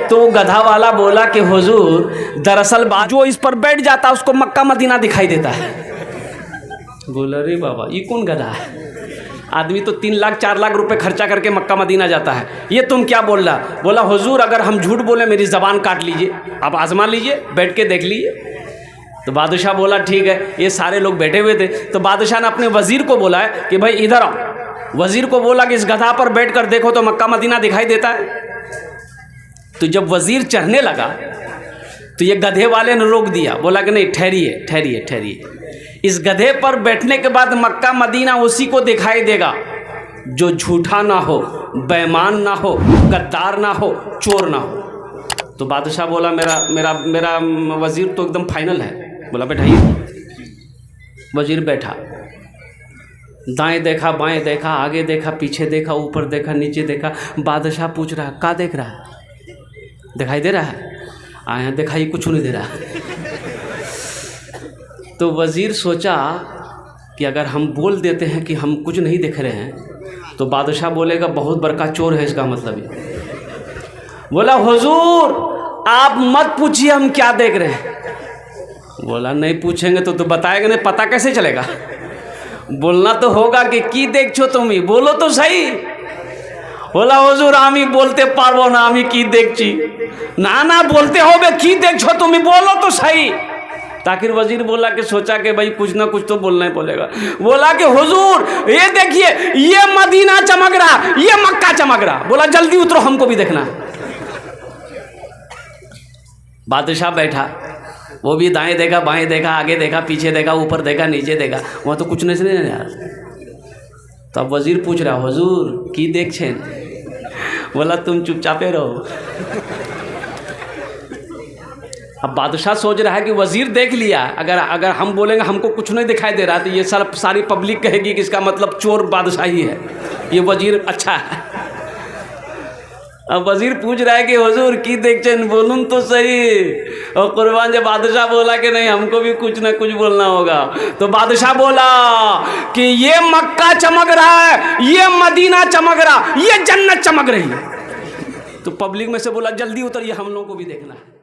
तो गधा वाला बोला कि हुजूर दरअसल जो इस पर बैठ जाता है उसको मक्का मदीना दिखाई देता है। बोला रे बाबा ये कौन गधा है, आदमी तो 3 लाख 4 लाख रुपए खर्चा करके मक्का मदीना जाता है, ये तुम क्या बोल रहा। बोला हुजूर अगर हम झूठ बोले मेरी ज़बान काट लीजिए, आप आजमा लीजिए, बैठ के देख लीजिए। तो बादशाह बोला ठीक है। ये सारे लोग बैठे हुए थे, तो बादशाह ने अपने वजीर को बोला है कि भाई इधर आओ। वजीर को बोला कि इस गधा पर बैठ कर देखो तो मक्का मदीना दिखाई देता है। तो जब वजीर चढ़ने लगा तो ये गधे वाले ने रोक दिया, बोला कि नहीं ठहरिए ठहरिए ठहरिए, इस गधे पर बैठने के बाद मक्का मदीना उसी को दिखाई देगा जो झूठा ना हो, बेईमान ना हो, गद्दार ना हो, चोर ना हो। तो बादशाह बोला मेरा मेरा मेरा वजीर तो एकदम फाइनल है। बोला बैठाइए। वजीर बैठा, दाएं देखा बाएं देखा, आगे देखा पीछे देखा, ऊपर देखा नीचे देखा। बादशाह पूछ रहा क्या देख रहा है, दिखाई दे रहा है? आया दिखाई कुछ नहीं दे रहा। तो वजीर सोचा कि अगर हम बोल देते हैं कि हम कुछ नहीं देख रहे हैं तो बादशाह बोलेगा बहुत बड़का चोर है, इसका मतलब ये। बोला हुजूर आप मत पूछिए हम क्या देख रहे हैं। बोला नहीं पूछेंगे तो बताएगा नहीं, पता कैसे चलेगा? बोलना तो होगा कि की देखो तुम ही, बोलो तो सही। बोला हुजूर आमी बोलते पारबो ना, आमी की देखची ना ना बोलते हो बे की देखो तुम ही, बोलो तो सही। ताकिर वजीर बोला कि सोचा कि भाई कुछ ना कुछ तो बोलना ही बोलेगा। बोला कि हुजूर ये देखिए ये मदीना चमक रहा, ये मक्का चमक रहा। बोला जल्दी उतरो हमको भी देखना। बादशाह बैठा, वो भी दाएं देखा बाएं देखा, आगे देखा पीछे देखा, ऊपर देखा नीचे देखा, वहाँ तो कुछ नहीं यार। तो अब वजीर पूछ रहा हुजूर की देख छे? बोला तुम चुपचापे रहो। अब बादशाह सोच रहा है कि वजीर देख लिया, अगर हम बोलेंगे हमको कुछ नहीं दिखाई दे रहा तो ये सारी पब्लिक कहेगी कि इसका मतलब चोर बादशाह ही है, ये वजीर अच्छा है। अब वजीर पूछ रहा है कि हुजूर की देखते बोलूँ तो सही। और कुर्बान जब बादशाह बोला कि नहीं हमको भी कुछ ना कुछ बोलना होगा, तो बादशाह बोला कि ये मक्का चमक रहा है, ये मदीना चमक रहा, ये जन्नत चमक रही है। तो पब्लिक में से बोला जल्दी उतरिए हम लोगों को भी देखना है।